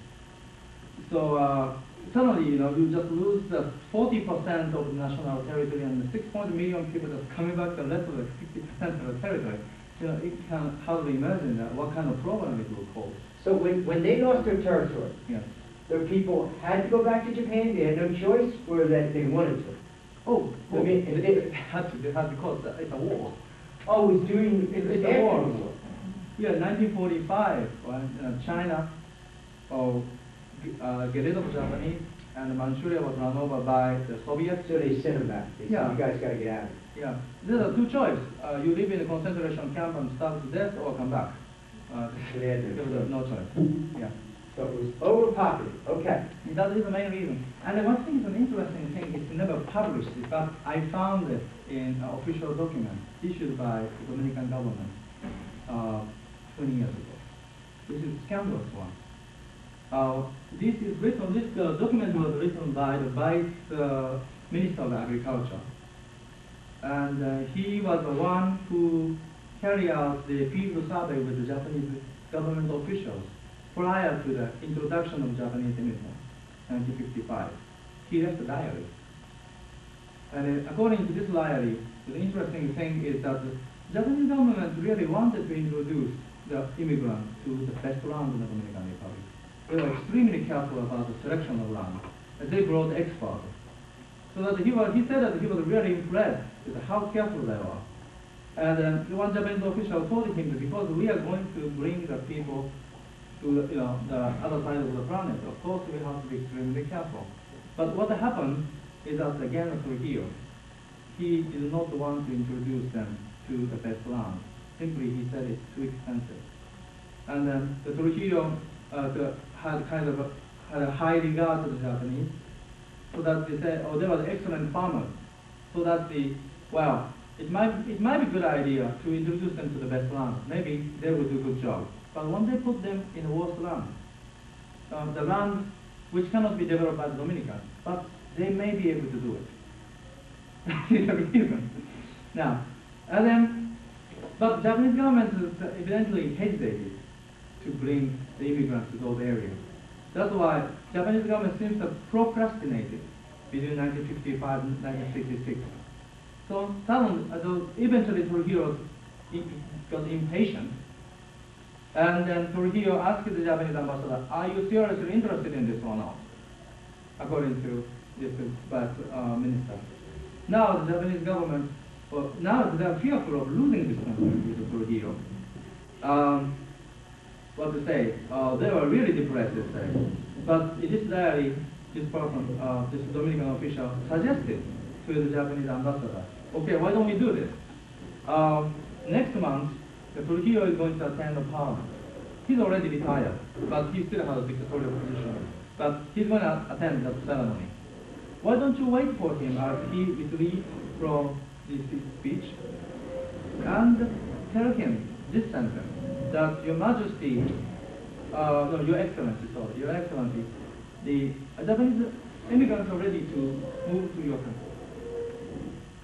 So suddenly, you just lose 40% of the national territory, and 6 million people just coming back to less than 50% of the territory. You can hardly imagine what kind of problem it will cause. So when they lost their territory, Yes. the people had to go back to Japan, they had no choice, or that they wanted to? Oh, I mean, if they had to because it's a war. Oh, it was during, it was It's a after war. the war. Yeah, 1945, when China get rid of Japanese, and Manchuria was run over by the Soviets. So they sent them back. They said, Yeah. you guys gotta get out of here. Yeah, there are two choices. You live in a concentration camp and starve to death, or come back. So they had to- There was no choice. Yeah. So it was overpopulated, okay. That is the main reason. And one thing is an interesting thing, it's never published, but I found it in an official document issued by the Dominican government 20 years ago. This is a scandalous one. This document was written by the Vice Minister of Agriculture. And he was the one who carried out the field survey with the Japanese government officials prior to the introduction of Japanese immigrants, 1955. He left a diary. And according to this diary, the interesting thing is that the Japanese government really wanted to introduce the immigrants to the best land in the Dominican Republic. They were extremely careful about the selection of land. And they brought experts. So that he said that he was really impressed with how careful they were. And one Japanese official told him that because we are going to bring the people to the other side of the planet, of course we have to be extremely careful. But what happened is that again Trujillo, he did not want to introduce them to the best land. Simply he said it's too expensive. And then the Trujillo had a high regard to the Japanese, so that they said, oh, they were excellent farmers. So that it might be a good idea to introduce them to the best land. Maybe they will do a good job. But when they put them in the worst land, the land which cannot be developed by the Dominicans, but they may be able to do it. That is the reason. Now, and then, but Japanese government evidently hesitated to bring the immigrants to those areas. That's why Japanese government seems to have procrastinated between 1955 and 1966. So eventually Trujillo got impatient, and then Trujillo asked the Japanese ambassador, "Are you seriously interested in this or not?" According to this minister. Now the Japanese government, now they are fearful of losing this country to Trujillo. What to say? They were really depressed, they say. But in this diary, this person, this Dominican official, suggested to the Japanese ambassador, "Okay, why don't we do this? Next month, the Trujillo is going to attend the parliament. He's already retired, but he still has a dictatorial position. But he's going to attend that ceremony. Why don't you wait for him as he leaves from this speech and tell him this sentence, that Your Majesty, no, Your Excellency, sorry, Your Excellency, the Japanese immigrants are ready to move to your country.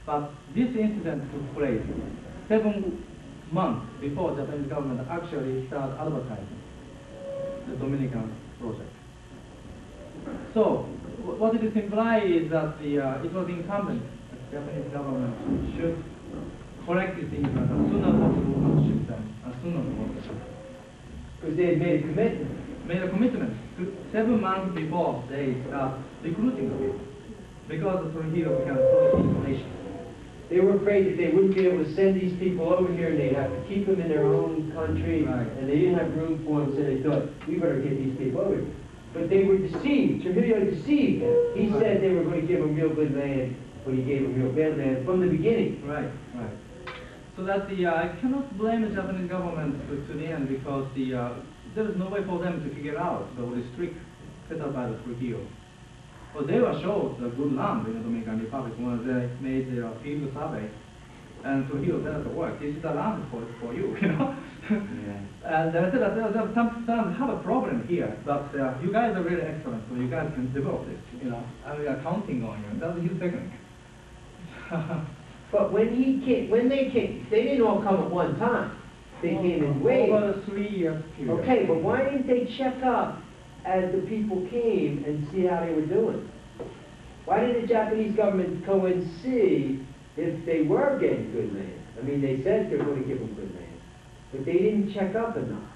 But this incident took place 7 months before the Japanese government actually started advertising the Dominican project. So, what it implies is that it was incumbent that the Japanese government should correct these immigrants as soon as possible and ship them as soon as possible. Because they had made a commitment. Made a commitment 7 months before they start recruiting the people, because the Trujillo became so impatient. They were afraid that they wouldn't be able to send these people over here and they'd have to keep them in their own country, Right. and they didn't have room for them, so they thought, we better get these people over here. But they were deceived. Trujillo deceived them. He Right. said they were going to give them real good land, but he gave them real bad land from the beginning. Right, right. So that I cannot blame the Japanese government to the end, because there is no way for them to figure out the restrict set up by the Trujillo. Well, they were showed the good land in the Dominican Republic when they made their field survey, and Trujillo said, "Well, this is the land for you," you know. Yeah. And they said that sometimes have a problem here, but you guys are really excellent, so you guys can develop this, you know. And we are counting on you. That's his technique. But when they came, they didn't all come at one time. They came in waves. Over a 3 year period. Okay, but why didn't they check up as the people came and see how they were doing? Why did the Japanese government go and see if they were getting good land? I mean, they said they were going to give them good land, but they didn't check up enough.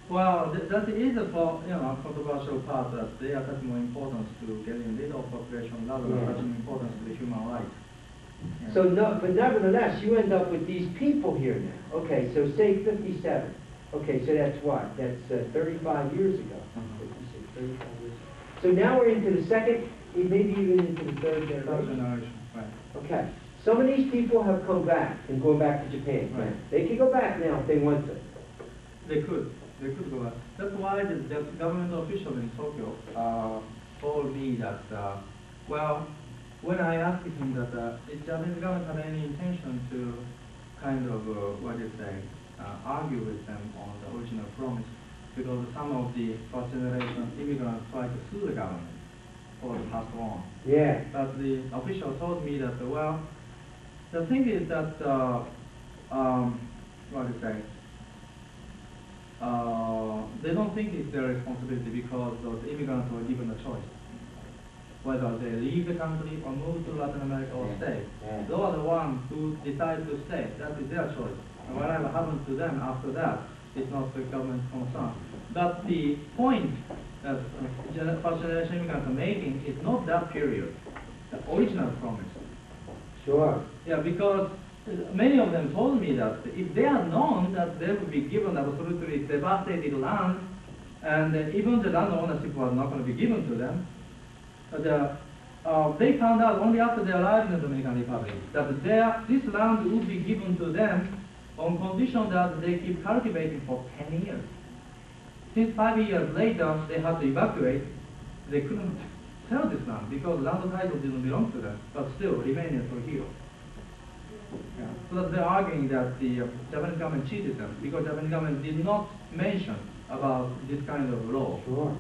Well, that is a controversial part, that they attach more importance to getting rid of population rather than attaching importance to the human rights. Yeah. So, no, but nevertheless, you end up with these people here now. Okay, so say 57. Okay, so that's what? That's 35 years ago. 56, 35 years. So now we're into the second, maybe even into the third generation. Right. Okay, some of these people have come back and gone back to Japan. Right. They can go back now if they want to. They could go back. That's why the government official in Tokyo told me that, well, when I asked him that, if Japanese government have any intention to kind of, argue with them on the original promise, because some of the first generation immigrants tried to sue the government for the past one. Yeah. But the official told me that, well, the thing is that, they don't think it's their responsibility, because those immigrants were given a choice, whether they leave the country or move to Latin America or stay. Yeah. They are the ones who decide to stay. That is their choice. And whatever happens to them after that is not the government's concern. But the point that first generation immigrants are making is not that period, the original promise. Sure. Yeah, because many of them told me that if they had known that they would be given absolutely devastated land, and even the land ownership was not going to be given to them, they found out only after they arrived in the Dominican Republic that this land would be given to them on condition that they keep cultivating for 10 years. Since 5 years later they had to evacuate, they couldn't sell this land because land title didn't belong to them, but still remained for here. Yeah. So that they're arguing that the Japanese government cheated them, because Japanese government did not mention about this kind of law. Sure.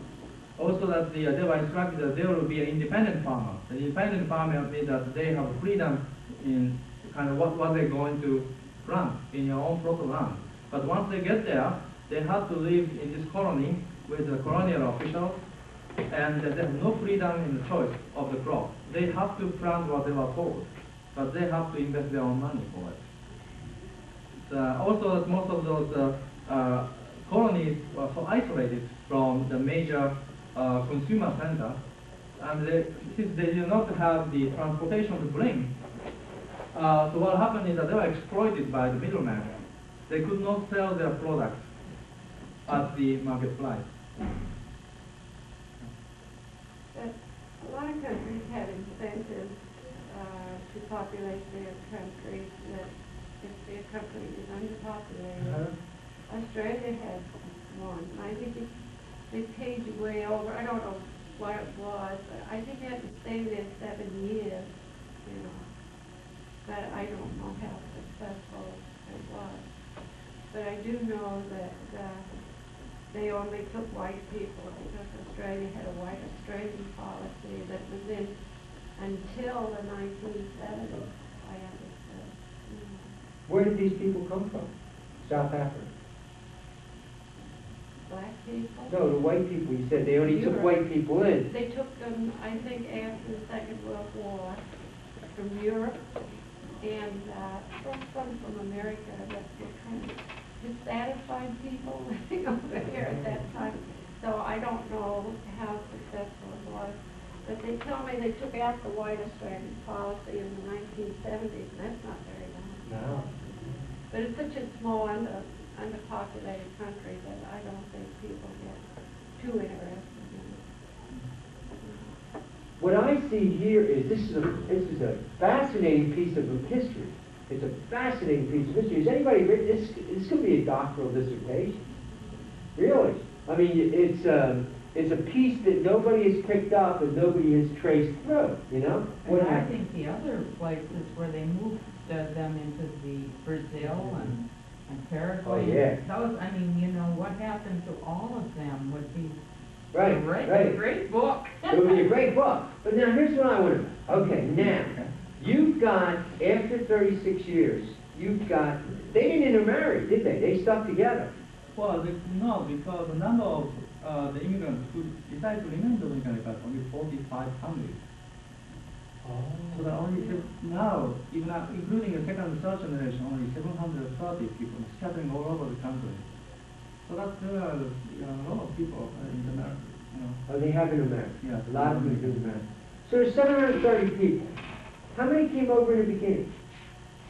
Also that they were instructed that they will be an independent farmer. The independent farmer means that they have freedom in kind of what they're going to plant in your own plot of land. But once they get there, they have to live in this colony with the colonial officials, and they have no freedom in the choice of the crop. They have to plant what they were told, but they have to invest their own money for it. Also, most of those colonies were so isolated from the major consumer center, and since they did not have the transportation to bring, so what happened is that they were exploited by the middlemen. They could not sell their products at the market price. But a lot of countries have incentives to populate their countries that if their country is underpopulated. Australia has one. I think they paid you way over. I don't know what it was, but I think you had to stay there 7 years, you know. But I don't know how successful it was. But I do know that they only took white people because Australia had a white Australian policy that was in until the 1970s, I understood. Where did these people come from? South Africa? Black people? No, the white people. You said they only took Europe. white people in. They took them, I think, after the Second World War from Europe and some from America that were kind of dissatisfied people living over here at that time. So I don't know how successful it was. But they tell me they took out the white Australian policy in the 1970s, and that's not very long. No. But it's such a small, underpopulated country that I don't think people get too interested in it. What I see here is this is a fascinating piece of history. It's a fascinating piece of history. Has anybody written this? This could be a doctoral dissertation. Really? I mean, it's a piece that nobody has picked up and nobody has traced through. You know? And I think the other places where they moved them into the Brazil and Paraguay. Oh, yeah. Those, I mean, you know, what happened to all of them would be Right, a right. great book. It would be a great book. But now here's what I want to know. Okay, now, you've got, after 36 years, you've got, they didn't intermarry, did they? They stuck together. Well, no, because the number of the immigrants who decided to remain in the Dominican Republic only 45 families. So there are only now, even including the second and third generation, only 730 people scattering all over the country. So that's a lot of people in America. You know. Oh, they have intermarried? Yeah. A lot of them do intermarry. So there's 730 people. How many came over in the beginning?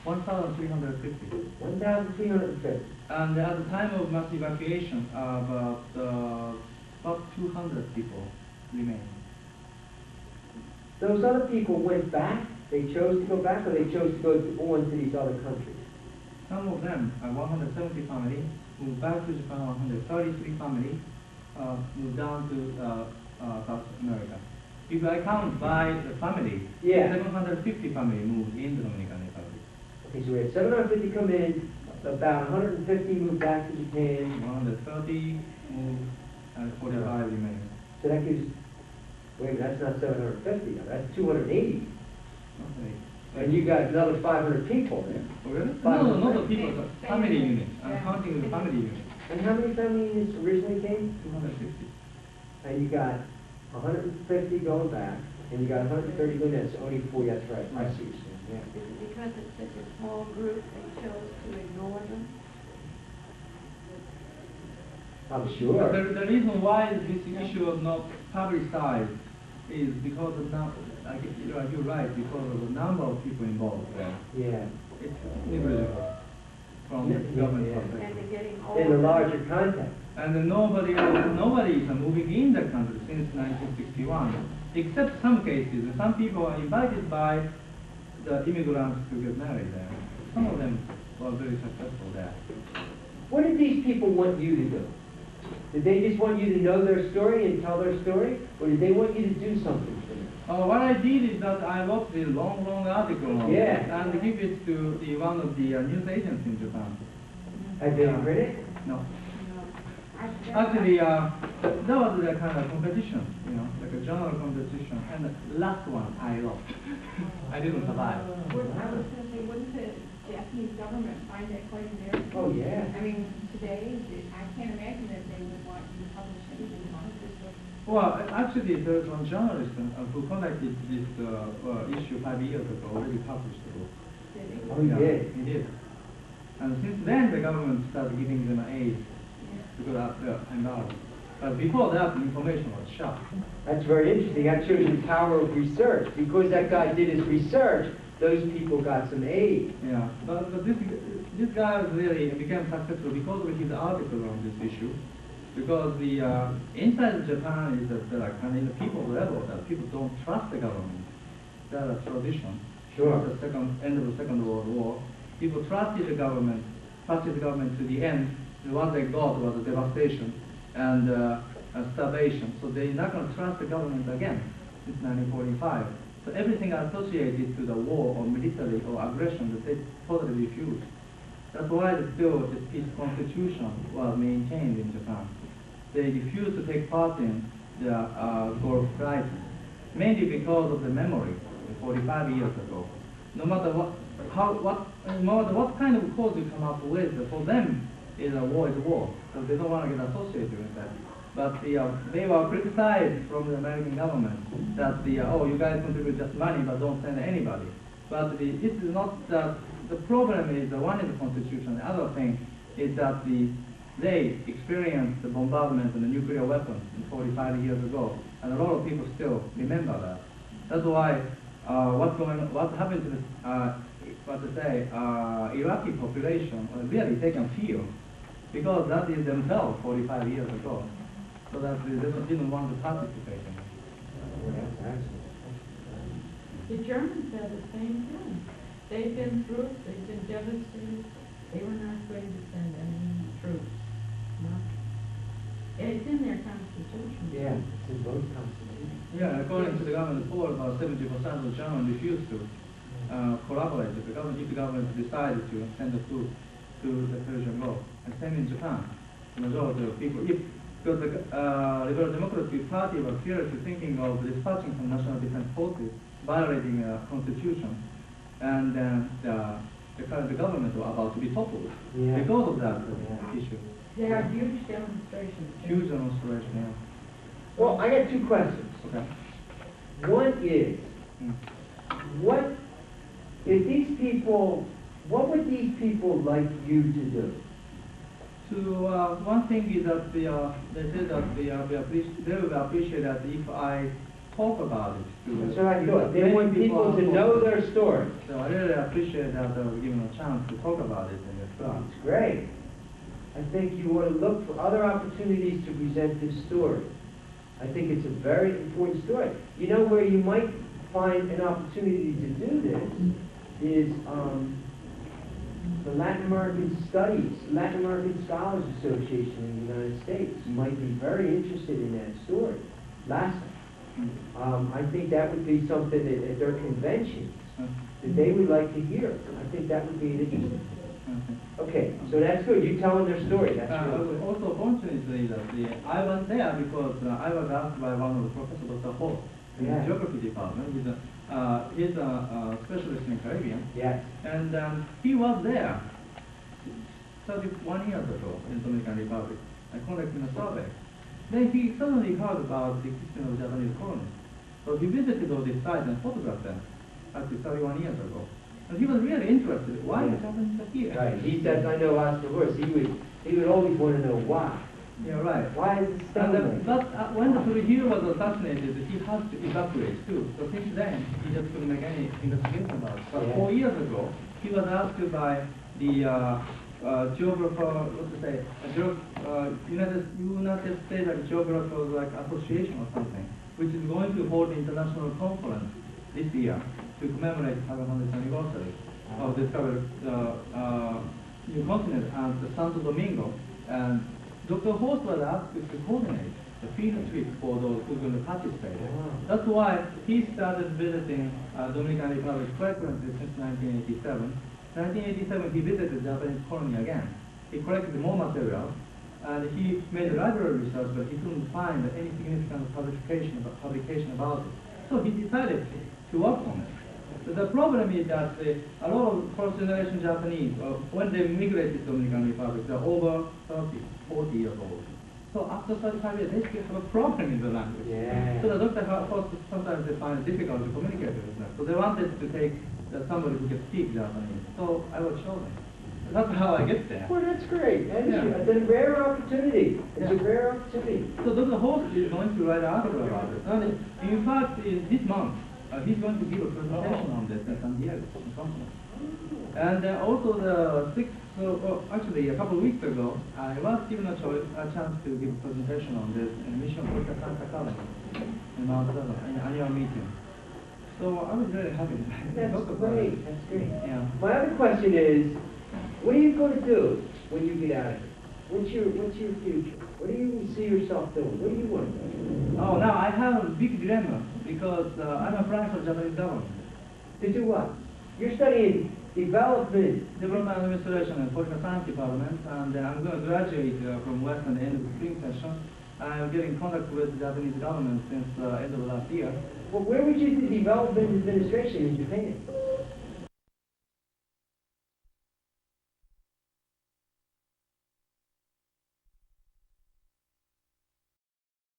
1,350. 1,350. And at the time of mass evacuation, about 200 people remained. Those other people went back? They chose to go back, or they chose to go on to these other countries? Some of them, 170 families, moved back to Japan. 133 families moved down to South America. If I count by the family, Yeah. 750 families moved in the Dominican Republic. Okay, so we had 750 come in, about 150 moved back to Japan. 130 moved, and 45 remained. So that gives, wait, that's not 750 now, that's 280. Okay. And you got another 500 people there. Oh, really? Five No, hundred. not the people, the family units. I'm Yeah. counting the family units. And how many family units originally came? 250. And you got 150 going back, and you got 130 going in, so only 40, that's right. I see what you're saying, yeah. Because it's such a small group, they chose to ignore them. I'm But sure. the reason why this issue was not publicized is because of you're right, because of the number of people involved. Yeah. It's negligible from the government Yeah. perspective. And they're getting In older. the larger context. And nobody is moving in the country since 1961, except some cases. And some people are invited by the immigrants to get married there. Some of them were very successful there. What did these people want you to do? Did they just want you to know their story and tell their story? Or did they want you to do something for them? What I did is that I wrote this long article on Yeah. it and give it to one of the news agents in Japan. Have they read it? No. I Actually, that was a kind of competition, you know, like a general competition. And the last one I lost. I didn't survive. I was going to say, wouldn't the Japanese government find that quite embarrassing? Oh, yeah. I mean, today, I can't imagine that they would want you to publish anything on this book. Well, actually, there was one journalist who conducted this issue 5 years ago, already published the book. Did they? Oh, he did? He did. And since then, the government started giving them aid because of the embargo. But before that, the information was shut. That's very interesting. That shows the power of research. Because that guy did his research, those people got some aid. Yeah, but this guy was really became successful because of his article on this issue. Because the inside of Japan is that like kind of in the people level that people don't trust the government. That's a tradition. Sure. Since the end of the Second World War, people trusted the government to the end. The one they got was the devastation and starvation. So they're not going to trust the government again since 1945. So everything associated to the war or military or aggression that they totally refused. That's why still this peace constitution was maintained in Japan. They refused to take part in the Gulf crisis, mainly because of the memory 45 years ago. No matter what kind of cause you come up with, for them, is a war, so they don't want to get associated with that. But they were criticized from the American government that you guys contribute just money but don't send anybody. But this is not the problem is the one in the constitution. The other thing is that they experienced the bombardment and the nuclear weapons 45 years ago, and a lot of people still remember that. That's why what happened to the Iraqi population really they can feel. Because that is themselves 45 years ago, so that they didn't want to participate in it. The Germans had the same thing. They've been through it, they've been devastated. They were not going to send any troops. No. It's in their constitution. Yeah, it's in both constitutions. Yeah, according to the government report, about 70% of Germans refused to collaborate with the government if the government decided to send the troops to the Persian Gulf. And same in Japan. The majority of people, because the Liberal Democratic Party was seriously thinking of dispatching some national defense forces, violating the constitution, and then the government was about to be toppled because of that issue. There are huge demonstrations. Huge demonstration, yeah. Well, I got two questions. Okay. One is, what would these people like you to do? One thing is that they said that they will appreciate that if I talk about it. That's what I thought. They want people to know their story. So I really appreciate that they were given a chance to talk about it in this class. It's great. I think you ought to look for other opportunities to present this story. I think it's a very important story. You know where you might find an opportunity to do this is the Latin American Scholars Association in the United States might be very interested in that story. Last time. I think that would be something that at their conventions that they would like to hear. I think that would be interesting. Okay, so that's good. You telling their story. That's good. Also, fortunately, that I was there because I was asked by one of the professors, Dr. Holt, in the geography department. He's a specialist in Caribbean. Yes. And he was there 31 years ago in Dominican Republic. I conducted a survey. Then he suddenly heard about the existence of Japanese colonies. So he visited all these sites and photographed them actually 31 years ago. And he was really interested. Why the Japanese are here? Right. He says, I know Oscar Horse. He would always want to know why. Yeah, right. Why is it stolen? But when the Trujillo was assassinated, he had to evacuate too. So since then, he just couldn't make any investigation about it. But 4 years ago, he was asked by the geographer, United States Geographers Association or something, which is going to hold an international conference this year to commemorate the 500th anniversary of discovery of new continent and the Santo Domingo. And Dr. Horst was asked to coordinate the field trip for those who are going to participate. That's why he started visiting Dominican Republic frequently since 1987. 1987, he visited the Japanese colony again. He collected more material and he made a library research, but he couldn't find any significant publication about it. So he decided to work on it. But the problem is that a lot of first generation Japanese, when they migrated to Dominican Republic, they're over 30, 40 years old. So after 35 years, they still have a problem in the language. Yeah. So the doctor, of course, sometimes they find it difficult to communicate with them. So they wanted to take somebody who can speak Japanese. So I would show them. That's how I get there. Well, that's great. Yeah. It's a rare opportunity. It's a Yeah. rare opportunity. So Dr. Host is going to write an article about it. And in fact, this month, he's going to give a presentation on this at San Diego in conference. And also actually a couple of weeks ago, I was given a chance to give a presentation on this in Mission Costa Santa Colony in Mount Vernon, in an annual meeting. So I was very happy to That's talk about it. great. That's great. Yeah. My other question is, what are you going to do when you get out of here? What's your future? What do you see yourself doing? What do you want to do? Oh, now I have a big dilemma because I'm applying for Japanese government. To do what? You're studying development. Development Administration and Political Science Department, and I'm going to graduate from West at the end of the spring session. I'm getting in contact with the Japanese government since the end of last year. Well, where would you do development administration in Japan?